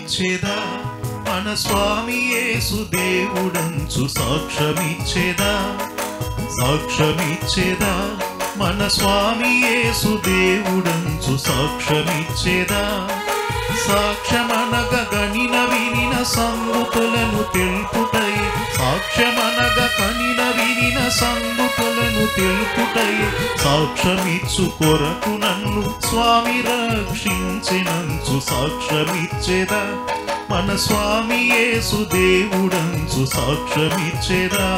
సాక్ష్యమిచ్చేదా మన స్వామి యేసు దేవుడంచు సాక్ష్యమిచ్చేదా సాక్ష్యమిచ్చేదా మన స్వామి యేసు దేవుడంచు సాక్ష్యమిచ్చేదా సాక్ష్యమనగ గనిన వినిన సంగతులను తెలుపుటై సాక్ష్యమనగ కనిన వినిన సంగతులను తెలుపుటై సాక్ష్యమిచ్చు కొరకు నన్ను స్వామి రక్షించినంచు సాక్ష్యమిచ్చేదా మన స్వామి యేసు దేవుడంచు సాక్ష్యమిచ్చేదా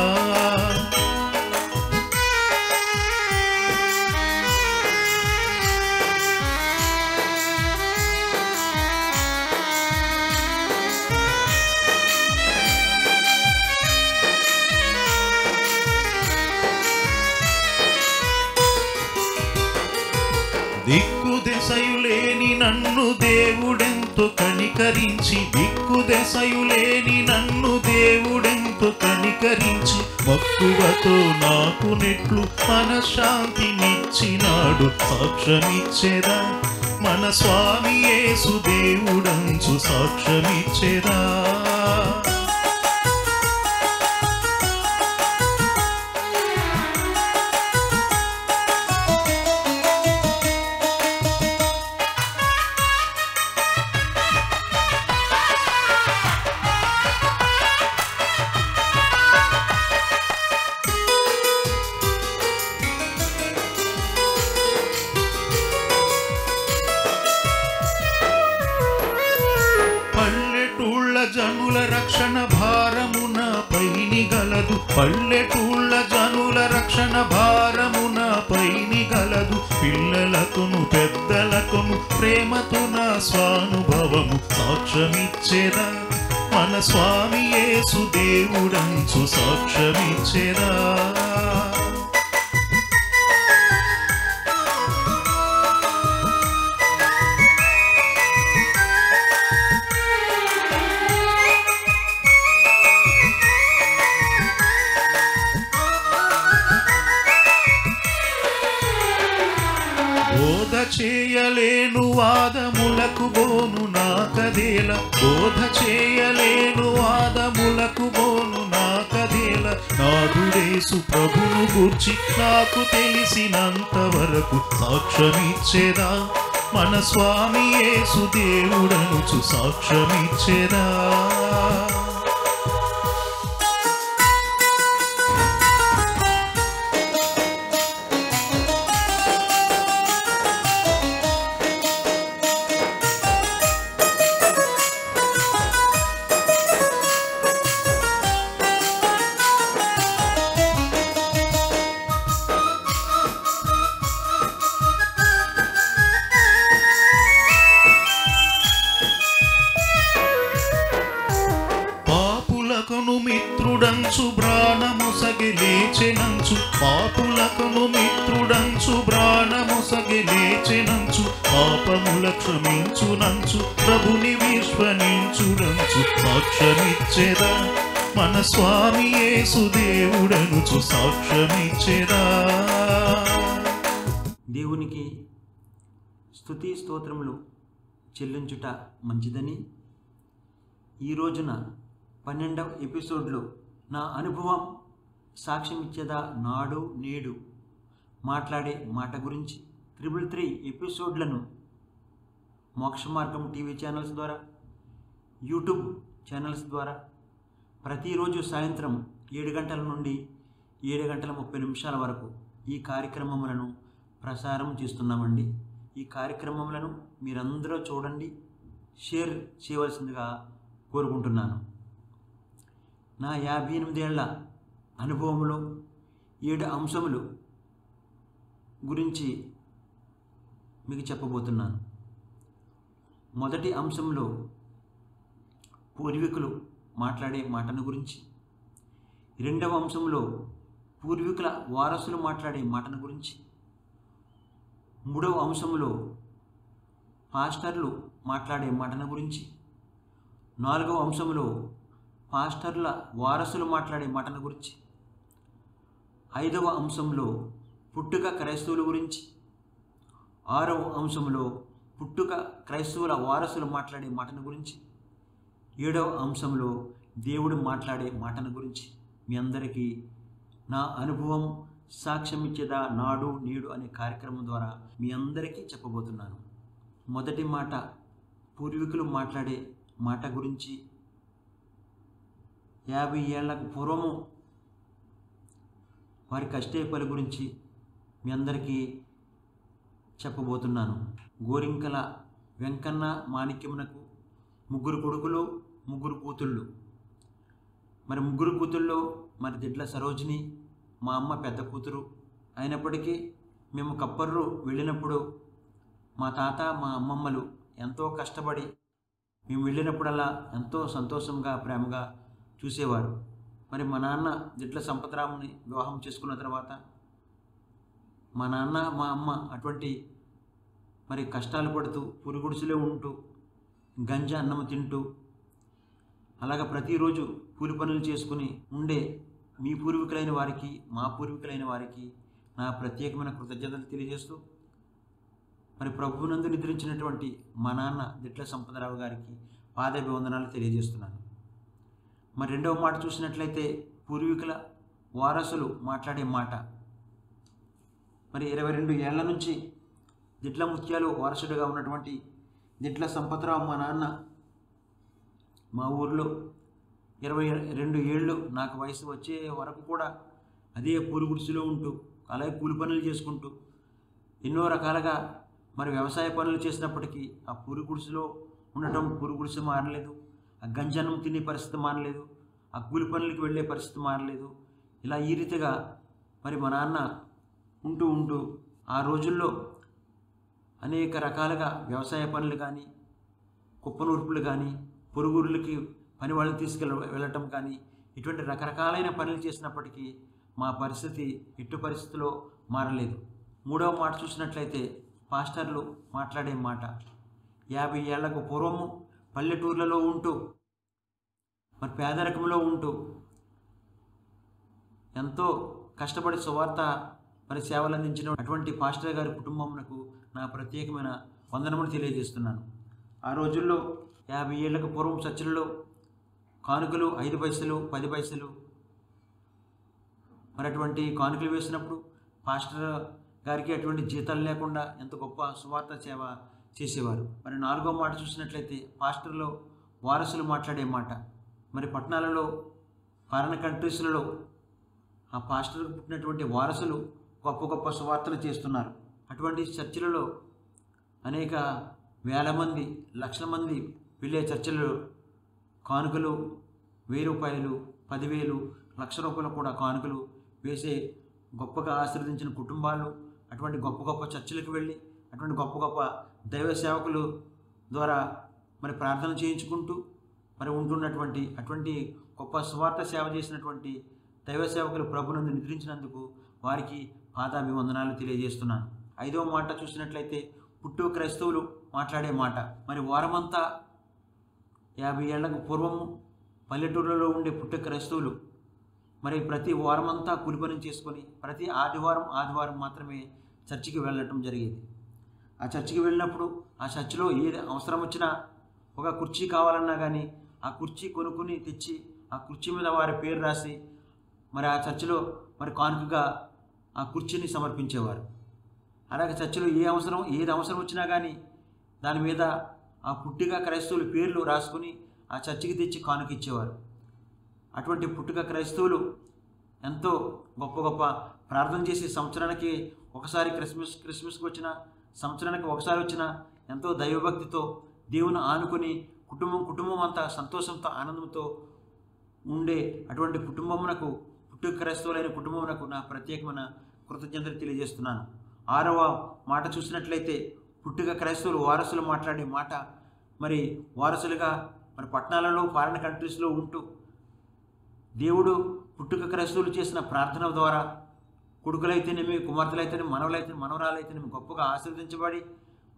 దిక్కు దశయులేని నన్ను దేవుడెంతో కనికరించి దిక్కు దశయులేని నన్ను దేవుడెంతో కనికరించి మక్కువతో నాకు నెట్లు మనశ్శాంతినిచ్చినాడు సాక్ష్యమిచ్చేదా మన స్వామి యేసు దేవుడంచు సాక్ష్యమిచ్చేదా జనుల రక్షణ భారమున పైని గలదు పల్లెటూళ్ళ జనుల రక్షణ భారమున పైని గలదు పిల్లలకును పెద్దలకును ప్రేమతో నా స్వానుభవము సాక్ష్యమిచ్చేదా మన స్వామి యేసు దేవుడంచు సాక్ష్యమిచ్చేదా బోధ చేయలేను వాదములకు బోను నాకదేల బోధ చేయలేను వాదములకు బోను నాకదేల నాదుడేసు ప్రభును గూర్చి నాకు తెలిసినంత వరకు సాక్ష్యమిచ్చేదా మన స్వామి యేసు దేవుడనుచు సాక్ష్యమిచ్చేదా పాపులకును మిత్రుడంచు ప్రాణముసగి లేచెనంచు పాపులకును మిత్రుడంచు ప్రాణముసగి లేచెనంచు పాపముల క్షమించునంచు ప్రభుని విశ్వసించుడంచు సాక్ష్యమిచ్చేదా మన స్వామి యేసు దేవుడనుచు సాక్ష్యమిచ్చేదా దేవునికి స్తుతి స్తోత్రములు చెల్లించుట మంచిదని ఈ రోజున 12వ ఎపిసోడ్లో నా అనుభవం సాక్ష్యం ఇచ్చేదా నాడు నేడు మాట్లాడే మాట గురించి 333 ఎపిసోడ్లను మోక్ష మార్గం టీవీ ఛానల్స్ ద్వారా యూట్యూబ్ ఛానల్స్ ద్వారా ప్రతిరోజు సాయంత్రం 7 గంటల నుండి 7:30 వరకు ఈ కార్యక్రమములను ప్రసారం చేస్తున్నామండి. ఈ కార్యక్రమములను మీరందరూ చూడండి, షేర్ చేయవలసిందిగా కోరుకుంటున్నాను. నా 58 ఏళ్ల అనుభవంలో 7 అంశములు గురించి మీకు చెప్పబోతున్నాను. మొదటి అంశంలో పూర్వీకులు మాట్లాడే మాటను గురించి, రెండవ అంశంలో పూర్వీకుల వారసులు మాట్లాడే మాటను గురించి, మూడవ అంశంలో పాస్టర్లు మాట్లాడే మాటను గురించి, నాలుగవ అంశంలో పాస్టర్ల వారసులు మాట్లాడే మాటను గురించి, ఐదవ అంశంలో పుట్టుక క్రైస్తవుల గురించి, ఆరవ అంశంలో పుట్టుక క్రైస్తవుల వారసులు మాట్లాడే మాటను గురించి, 7వ అంశంలో దేవుడు మాట్లాడే మాటను గురించి మీ అందరికీ నా అనుభవం సాక్ష్యం ఇచ్చేదా నాడు నేడు అనే కార్యక్రమం ద్వారా మీ అందరికీ చెప్పబోతున్నాను. మొదటి మాట, పూర్వీకులు మాట్లాడే మాట గురించి 50 ఏళ్లకు పూర్వము వారి కష్టేపల గురించి మీ అందరికీ చెప్పబోతున్నాను. గోరింకల వెంకన్న మాణిక్యమునకు 3 కొడుకులు 3 కూతుళ్ళు. మరి 3 కూతుల్లో మరి దిడ్ల సరోజిని మా అమ్మ పెద్ద కూతురు. అయినప్పటికీ మేము కప్పర్రు వెళ్ళినప్పుడు మా తాత మా అమ్మమ్మలు ఎంతో కష్టపడి మేము వెళ్ళినప్పుడల్లా ఎంతో సంతోషంగా ప్రేమగా చూసేవారు. మరి మా నాన్న దిడ్ల సంపతరాముని వివాహం చేసుకున్న తర్వాత మా నాన్న మా అమ్మ అటువంటి మరి కష్టాలు పడుతూ పురుగుడిసెలో ఉంటూ గంజి అన్నం తింటూ అలాగ ప్రతిరోజు కూలి పనులు చేసుకుని ఉండే మీ పూర్వీకులైన వారికి మా పూర్వీకులైన వారికి నా ప్రత్యేకమైన కృతజ్ఞతలు తెలియజేస్తూ మరి ప్రభువునందు నిద్రించినటువంటి మా నాన్న దిట్ల సంపదరావు గారికి పాదాభివందనాలు తెలియజేస్తున్నాను. మరి రెండవ మాట చూసినట్లయితే పూర్వీకుల వారసులు మాట్లాడే మాట. మరి 22 ఏళ్ల నుంచి దిట్ల ముత్యాలు వారసుడిగా ఉన్నటువంటి దిట్ల సంపతరావు మా నాన్న మా ఊరిలో 22 ఏళ్ళు నాకు వయసు వచ్చే వరకు కూడా అదే పూరుగుడిసెలో ఉంటూ అలాగే కూలి పనులు చేసుకుంటూ ఎన్నో రకాలుగా మరి వ్యవసాయ పనులు చేసినప్పటికీ ఆ పూరుగుడిసెలో ఉండటం పూరుగుడిసె మారలేదు, ఆ గంజనం తినే పరిస్థితి మారలేదు, ఆ కూలి పనులకి వెళ్ళే పరిస్థితి మారలేదు. ఇలా ఈ రీతిగా మరి మా నాన్న ఉంటూ ఆ రోజుల్లో అనేక రకాలుగా వ్యవసాయ పనులు కానీ కుప్పనూర్పులు కానీ పొరుగురులకి పని వాళ్ళని వెళ్ళటం కానీ ఇటువంటి రకరకాలైన పనులు చేసినప్పటికీ మా పరిస్థితి ఎట్టి పరిస్థితిలో మారలేదు. మూడవ మాట చూసినట్లయితే పాస్టర్లు మాట్లాడే మాట. 50 ఏళ్లకు పూర్వము పల్లెటూర్లలో ఉంటూ మరి పేదరికంలో ఉంటూ ఎంతో కష్టపడి సువార్త మరి సేవలు అందించిన అటువంటి పాస్టర్ గారి కుటుంబంకు నా ప్రత్యేకమైన వందనములు తెలియజేస్తున్నాను. ఆ రోజుల్లో 50 ఏళ్లకు పూర్వం చర్చిలలో కానుకలు 5 పైసలు 10 పైసలు మరి అటువంటి కానుకలు వేసినప్పుడు పాస్టర్ గారికి అటువంటి జీతాలు లేకుండా ఎంత గొప్ప సువార్త సేవ చేసేవారు. మరి 4వ మాట చూసినట్లయితే పాస్టర్లో వారసులు మాట్లాడే మాట. మరి పట్టణాలలో ఫారిన్ కంట్రీస్లలో ఆ పాస్టర్కు పుట్టినటువంటి వారసులు గొప్ప గొప్ప సువార్తలు చేస్తున్నారు. అటువంటి చర్చిలలో అనేక వేల మంది లక్షల మంది వెళ్ళే చర్చిలలో కానుకలు 1000 రూపాయలు 10,000 లక్ష రూపాయలు కూడా కానుకలు వేసే గొప్పగా ఆశీర్వదించిన కుటుంబాలు అటువంటి గొప్ప గొప్ప చర్చిలకు వెళ్ళి అటువంటి గొప్ప గొప్ప దైవ సేవకులు ద్వారా మరి ప్రార్థన చేయించుకుంటూ మరి ఉంటున్నటువంటి అటువంటి గొప్ప సువార్త సేవ చేసినటువంటి దైవ సేవకులు ప్రభునందు నిద్రించినందుకు వారికి పాదాభివందనాలు తెలియజేస్తున్నాను. 5వ మాట చూసినట్లయితే పుట్టు క్రైస్తవులు మాట్లాడే మాట. మరి వారమంతా 50 ఏళ్లకు పూర్వము పల్లెటూరులో ఉండే పుట్టు క్రైస్తవులు మరి ప్రతి వారమంతా కూలి పని చేసుకొని ప్రతి ఆదివారం మాత్రమే చర్చికి వెళ్ళటం జరిగేది. ఆ చర్చికి వెళ్ళినప్పుడు ఆ చర్చిలో ఏది అవసరం వచ్చినా ఒక కుర్చీ కావాలన్నా కానీ ఆ కుర్చీ కొనుక్కుని తెచ్చి ఆ కుర్చీ మీద వారి పేరు రాసి మరి ఆ చర్చిలో మరి కానుకగా ఆ కుర్చీని సమర్పించేవారు. అలాగే చర్చిలో ఏది అవసరం వచ్చినా కానీ దాని మీద ఆ పుట్టిగా క్రైస్తవుల పేర్లు రాసుకుని ఆ చర్చికి తెచ్చి కానుక ఇచ్చేవారు. అటువంటి పుట్టుక క్రైస్తవులు ఎంతో గొప్ప గొప్ప ప్రార్థన చేసి సంవత్సరానికి ఒకసారి క్రిస్మస్కి వచ్చిన సంవత్సరానికి ఒకసారి వచ్చిన ఎంతో దైవభక్తితో దేవుని ఆనుకొని కుటుంబం అంతా సంతోషంతో ఆనందంతో ఉండే అటువంటి కుటుంబమునకు పుట్టుక క్రైస్తవులైన కుటుంబమునకు నా ప్రత్యేకమైన కృతజ్ఞతలు తెలియజేస్తున్నాను. 6వ మాట చూసినట్లయితే పుట్టుక క్రైస్తవులు వారసులు మాట్లాడే మాట. మరి వారసులుగా మరి పట్టణాలలో ఫారిన్ కంట్రీస్లో ఉంటూ దేవుడు పుట్టుక క్రైస్తవులు చేసిన ప్రార్థన ద్వారా కొడుకులైతేనేమి కుమార్తెలైతేనేమి మనవరాలైతేనేమి గొప్పగా ఆశీర్వదించబడి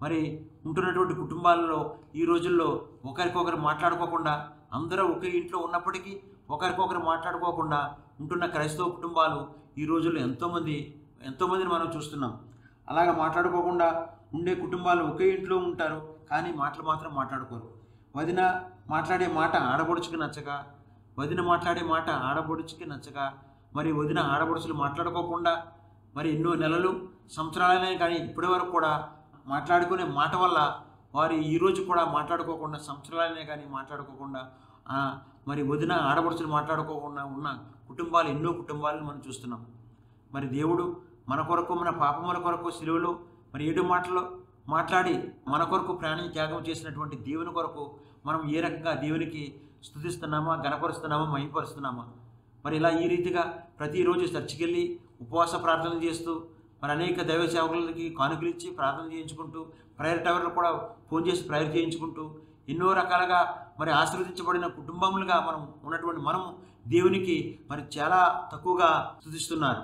మరి ఉంటున్నటువంటి కుటుంబాలలో ఈ రోజుల్లో ఒకరికొకరు మాట్లాడుకోకుండా అందరూ ఒకే ఇంట్లో ఉన్నప్పటికీ ఒకరికొకరు మాట్లాడుకోకుండా ఉంటున్న క్రైస్తవ కుటుంబాలు ఈ రోజుల్లో ఎంతోమందిని మనం చూస్తున్నాం. అలాగా మాట్లాడుకోకుండా ఉండే కుటుంబాలు ఒకే ఇంట్లో ఉంటారు కానీ మాటలు మాత్రం మాట్లాడుకోరు. వదిన మాట్లాడే మాట ఆడబడుచుకి నచ్చక, వదిన మాట్లాడే మాట ఆడబడుచుకి నచ్చక, మరి వదిన ఆడబడుచులు మాట్లాడుకోకుండా మరి ఎన్నో నెలలు సంవత్సరాలైనా కానీ ఇప్పటి వరకు కూడా మాట్లాడుకునే మాట వల్ల వారు ఈరోజు కూడా మాట్లాడుకోకుండా, సంవత్సరాలైనా కానీ మాట్లాడుకోకుండా, మరి వదిన ఆడబడుచులు మాట్లాడుకోకుండా ఉన్న కుటుంబాలు, ఎన్నో కుటుంబాలను మనం చూస్తున్నాం. మరి దేవుడు మన కొరకు, మన పాపముల కొరకు సిలువలో మరి 7 మాటలు మాట్లాడి మన కొరకు ప్రాణం త్యాగం చేసినటువంటి దేవుని కొరకు మనం ఏ రకంగా దేవునికి స్తుతిస్తున్నామా, గణపరుస్తున్నామా, మహిమపరుస్తున్నామా? మరి ఇలా ఈ రీతిగా ప్రతిరోజు చర్చికి వెళ్ళి ఉపవాస ప్రార్థన చేస్తూ మరి అనేక దైవ సేవకులకి కానుకలు ఇచ్చి ప్రార్థన చేయించుకుంటూ, ప్రేయర్ టవర్లు కూడా ఫోన్ చేసి ప్రేయర్ చేయించుకుంటూ ఎన్నో రకాలుగా మరి ఆశీర్వదించబడిన కుటుంబములుగా మనం ఉన్నటువంటి మనము దేవునికి మరి చాలా తక్కువగా స్తుతిస్తున్నారు.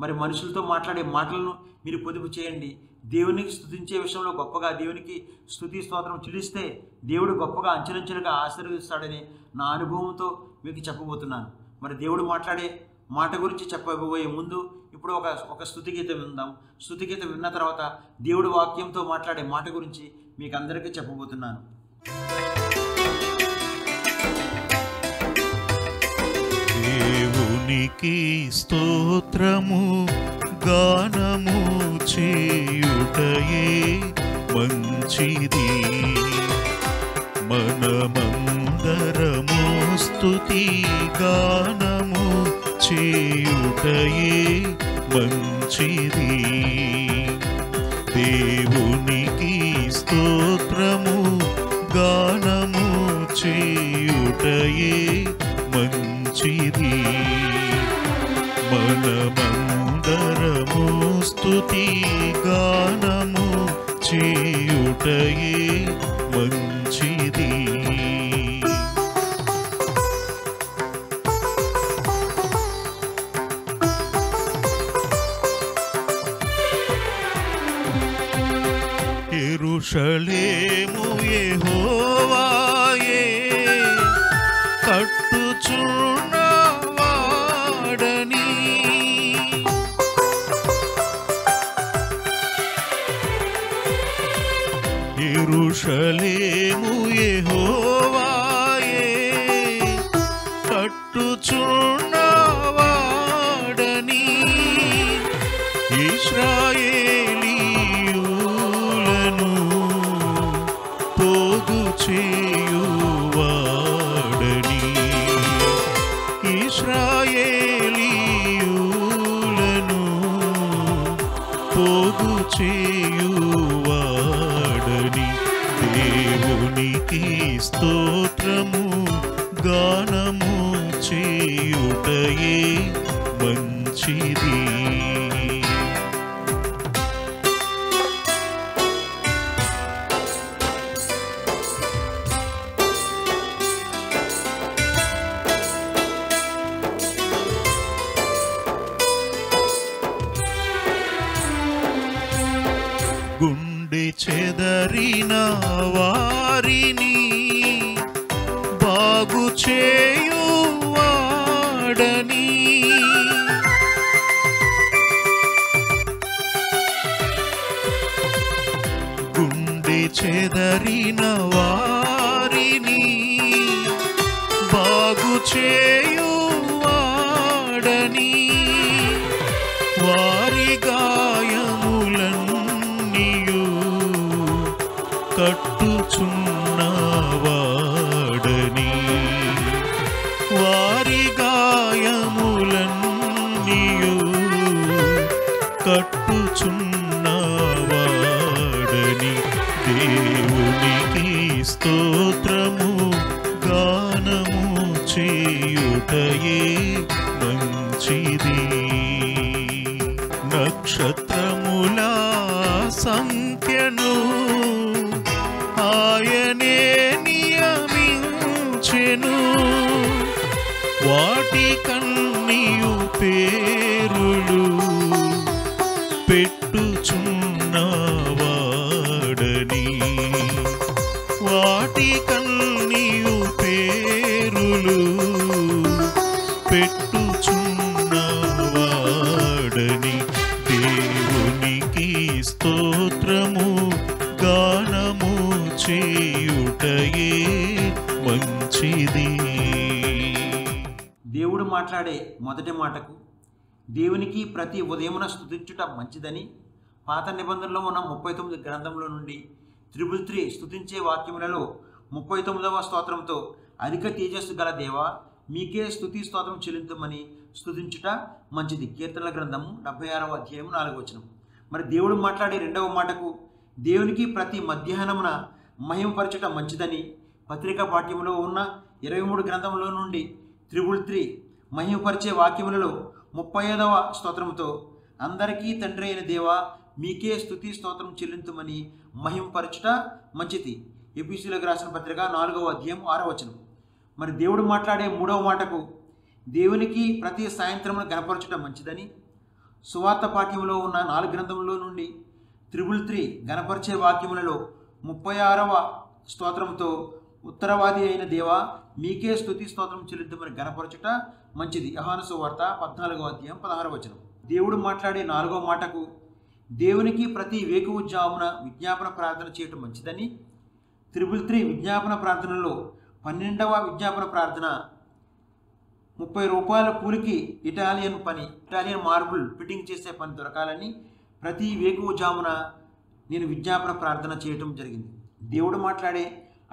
మరి మనుషులతో మాట్లాడే మాటలను మీరు పొదుపు చేయండి. దేవునికి స్తుతించే విషయంలో గొప్పగా దేవునికి స్తుతి స్తోత్రం చెల్లిస్తే దేవుడు గొప్పగా అంచెలంచెలుగా ఆశీర్వదిస్తాడని నా అనుభవంతో మీకు చెప్పబోతున్నాను. మరి దేవుడు మాట్లాడే మాట గురించి చెప్పబోయే ముందు ఇప్పుడు ఒక స్తుతి గీతం విందాం. స్తుతి గీతం విన్న తర్వాత దేవుడు వాక్యంతో మాట్లాడే మాట గురించి మీకు అందరికీ చెప్పబోతున్నాను. దేవునికి స్తోత్రము గానము చేయుటయే మంచిది, మనమందరము స్తుతి గానము చేయుటయే మంచిది. దేవునికి స్తోత్రము గానము చేయుటయే మంచిది, మనమందరము స్తుతి గానము చేయుటయే మంచిది. యెరూషలేము యెహోవాయే కట్టుచున్నవాడని, యెరూషలేము యెహోవాయే కట్టుచున్నవాడని, ఇశ్రాయేలీయులను పోగు చేయువాడని, ఇశ్రాయేలీయులను పోగు చేయువాడని. దేవునికి స్తోత్రము గానము చేయుటయే మంచిది. గుండె చెదరిన వారిని బాగు చేయువాడని, గుండె చెదరిన వారిని బాగు చేయువాడని, వారి గాయములన్నీయు కట్టుచున్నవాడని, వారి గాయములన్నీయు కట్టుచున్నవాడని. దేవునికి స్తోత్రము గానము చేయుటయే మంచిది. నక్షత్రముల సంఖ్యను ఆయనే నియమించెను, వాటి కన్నీయు పేరులు పెట్టుచున్నవాడని, వాటి కన్నీయు పేరులు పెట్టుచున్నవాడని. దేవునికి స్తోత్రము గానము చేయుటయే మంచిది. దేవుడు మాట్లాడే మొదటి మాటకు దేవునికి ప్రతి ఉదయమున స్తుతించుట మంచిదని పాత నిబంధనలో ఉన్న 39 గ్రంథంలో నుండి 333 స్తుతించే వాక్యములలో 39వ స్తోత్రంతో అధిక తేజస్సు గల దేవా మీకే స్తుతి స్తోత్రం చెల్లించమని స్తుతించుట మంచిది. కీర్తనల గ్రంథము 76వ అధ్యాయం 4వ వచనం. మరి దేవుడు మాట్లాడే రెండవ మాటకు దేవునికి ప్రతి మధ్యాహ్నమున మహిమపరచుట మంచిదని పత్రికా పాఠ్యములో ఉన్న 23 గ్రంథంలో నుండి 333 మహిమపరిచే వాక్యములలో 35వ స్తోత్రంతో అందరికీ తండ్రి అయిన దేవా మీకే స్తుతి స్తోత్రం చెల్లించమని మహిమపరచుట మంచిది. ఎఫెసీయులకు రాసిన పత్రిక 4వ అధ్యాయం 6వ వచనం. మరి దేవుడు మాట్లాడే మూడవ మాటకు దేవునికి ప్రతి సాయంత్రమున గణపరచుట మంచిదని సువార్త పాఠ్యములో ఉన్న 4 గ్రంథములో నుండి 333 గణపరిచే వాక్యములలో 36వ స్తోత్రంతో ఉత్తరవాది అయిన దేవా మీకే స్తుతి స్తోత్రం చెల్లించమని గణపరచుట మంచిది. యోహాను సువార్త 14వ అధ్యాయం 16వ వచనం. దేవుడు మాట్లాడే 4వ మాటకు దేవునికి ప్రతి వేకువ జామున విజ్ఞాపన ప్రార్థన చేయటం మంచిదని 333 విజ్ఞాపన ప్రార్థనలో 12వ విజ్ఞాపన ప్రార్థన 30 రూపాయల కూలికి ఇటాలియన్ మార్బుల్ ఫిట్టింగ్ చేసే పని దొరకాలని ప్రతి వేకువ జామున నేను విజ్ఞాపన ప్రార్థన చేయటం జరిగింది. దేవుడు మాట్లాడే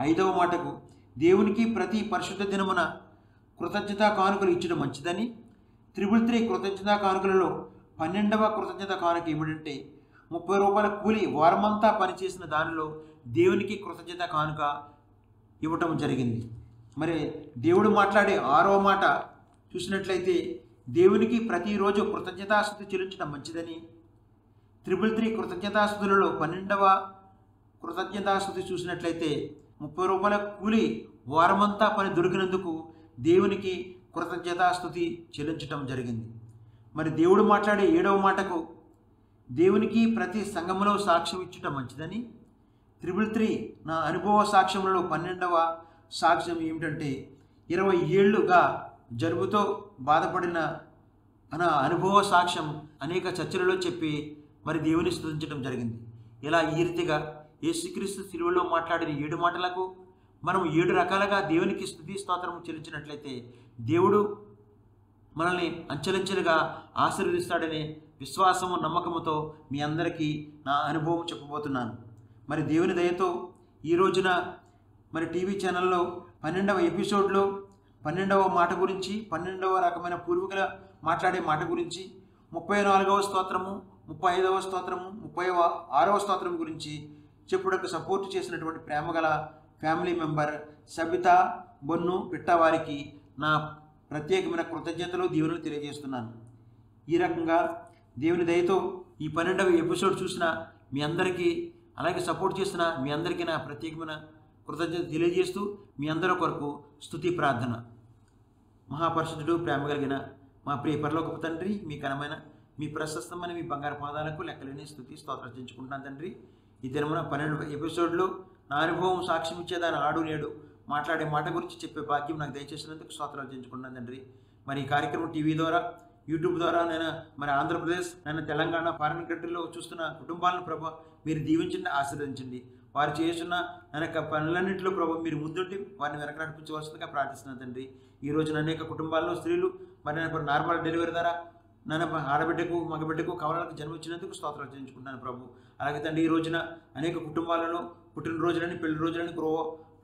5వ మాటకు దేవునికి ప్రతి పరిశుద్ధ దినమున కృతజ్ఞతా కానుకలు ఇచ్చడం మంచిదని 333 కృతజ్ఞతా కానుకలలో 12వ కృతజ్ఞత కానుక ఏమిటంటే 30 రూపాయల కూలి వారమంతా పనిచేసిన దానిలో దేవునికి కృతజ్ఞత కానుక ఇవ్వటం జరిగింది. మరి దేవుడు మాట్లాడే 6వ మాట చూసినట్లయితే దేవునికి ప్రతిరోజు కృతజ్ఞతాస్తుతి చెల్లించడం మంచిదని 333 కృతజ్ఞతాస్తుతులలో 12వ కృతజ్ఞతాస్తుతి చూసినట్లయితే 30 రూపాయల కూలి వారమంతా పని దొరికినందుకు దేవునికి కృతజ్ఞతాస్తుతి చెల్లించటం జరిగింది. మరి దేవుడు మాట్లాడే 7వ మాటకు దేవునికి ప్రతి సంఘములో సాక్ష్యం ఇచ్చటం మంచిదని 333 నా అనుభవ సాక్ష్యములలో 12వ సాక్ష్యం ఏమిటంటే 20 ఏళ్లుగా జలుబుతో బాధపడిన నా అనుభవ సాక్ష్యం అనేక చర్చలలో చెప్పి మరి దేవుని స్తుతించడం జరిగింది. ఇలా ఈ రీతిగా యేసుక్రీస్తు శిలువలో మాట్లాడిన 7 మాటలకు మనం 7 రకాలుగా దేవునికి స్తుతి స్తోత్రం చెల్లించినట్లయితే దేవుడు మనల్ని అంచెలంచెలుగా ఆశీర్వదిస్తాడనే విశ్వాసము నమ్మకముతో మీ అందరికీ నా అనుభవం చెప్పబోతున్నాను. మరి దేవుని దయతో ఈ రోజున మరి టీవీ ఛానల్లో 12వ ఎపిసోడ్లో 12వ మాట గురించి 12వ రకమైన పూర్వీకుల మాట్లాడే మాట గురించి 34వ స్తోత్రము 35వ స్తోత్రము 36వ స్తోత్రం గురించి చెప్పుటకు సపోర్ట్ చేసినటువంటి ప్రేమగల ఫ్యామిలీ మెంబర్ సబితా బొన్ను పిట్ట వారికి నా ప్రత్యేకమైన కృతజ్ఞతలు దీవెనలు తెలియజేస్తున్నాను. ఈ రకంగా దేవుని దయతో ఈ 12వ ఎపిసోడ్ చూసిన మీ అందరికీ అలాగే సపోర్ట్ చేసిన మీ అందరికీ నా ప్రత్యేకమైన కృతజ్ఞత తెలియజేస్తూ మీ అందరి కొరకు స్తుతి ప్రార్థన. మహాపరిశుద్ధుడు ప్రేమ కలిగిన మా ప్రియ పరలోకపు తండ్రి మీ ఘనమైన మీ ప్రశస్తమైన మీ బంగారు పాదాలకు లెక్కలేని స్తుతి స్తోత్రం చెల్లించుకుంటున్నాను తండ్రి. ఈ దినమున 12వ ఎపిసోడ్లో నా అనుభవం సాక్ష్యం ఇచ్చేదాన్ని ఆడు నేడు మాట్లాడే మాట గురించి చెప్పే భాగ్యం నాకు దయచేసినందుకు స్తోత్రాలు చెల్లించుకుంటున్నాను తండ్రి. మరి ఈ కార్యక్రమం టీవీ ద్వారా యూట్యూబ్ ద్వారా నేను మరి ఆంధ్రప్రదేశ్ నేను తెలంగాణ ఫారిన్ కంట్రీలో చూస్తున్న కుటుంబాలను ప్రభా మీరు దీవించండి, ఆశీర్వదించండి. వారు చేస్తున్న అనేక పనులన్నింటిలో ప్రభు మీరు ముందుండి వారిని వెనక నడిపించవలసిందిగా ప్రార్థిస్తున్నాను తండ్రి. ఈ రోజున అనేక కుటుంబాల్లో స్త్రీలు మరి నార్మల్ డెలివరీ ద్వారా నన్ను ఆడబిడ్డకు మగబిడ్డకు కవలలకు జన్మించినందుకు స్తోత్రాలు చెల్లించుకుంటాను ప్రభు. అలాగే తండ్రి ఈ రోజున అనేక కుటుంబాలలో పుట్టినరోజులని పెళ్లి రోజులని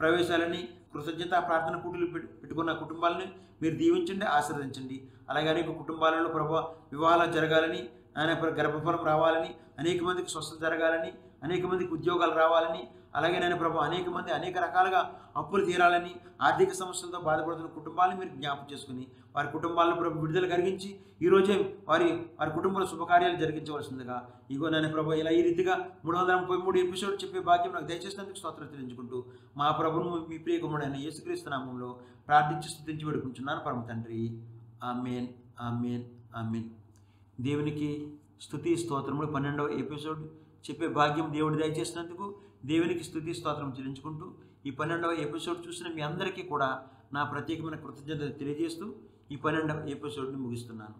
ప్రవేశాలని కృతజ్ఞత ప్రార్థన కూటలు పెట్టుకున్న కుటుంబాలని మీరు దీవించండి, ఆశీర్వదించండి. అలాగే అనేక కుటుంబాలలో ప్రభు వివాహాలు జరగాలని ఆయన గర్భఫలం రావాలని అనేక మందికి స్వస్థత జరగాలని అనేక మందికి ఉద్యోగాలు రావాలని అలాగే నేను ప్రభు అనేక మంది అనేక రకాలుగా అప్పులు తీరాలని ఆర్థిక సమస్యలతో బాధపడుతున్న కుటుంబాలను మీరు జ్ఞాపకం చేసుకుని వారి కుటుంబాలను ప్రభు విడుదల కలిగించి ఈరోజే వారి కుటుంబంలో శుభకార్యాలు జరిగించవలసిందిగా ఇగో నేను ప్రభు ఇలా ఈ రీతిగా 333 ఎపిసోడ్ చెప్పే భాగ్యం నాకు దయచేసినందుకు స్తోత్రం చెల్లించుకుంటూ మా ప్రభువును మీ ప్రియ కుమారుడైన యేసుక్రీస్తు నామములో ప్రార్థించి స్తుతించి వేడుకుంటున్నాను పరమ తండ్రి. ఆమేన్ ఆమేన్ ఆమేన్. దేవునికి స్తుతి స్తోత్రములు 12వ ఎపిసోడ్ చెప్పే భాగ్యం దేవుడు దయచేసినందుకు దేవునికి స్తుతి స్తోత్రం చెల్లించుకుంటూ ఈ 12వ ఎపిసోడ్ చూసిన మీ అందరికీ కూడా నా ప్రత్యేకమైన కృతజ్ఞతలు తెలియజేస్తూ ఈ 12వ ఎపిసోడ్ని ముగిస్తున్నాను.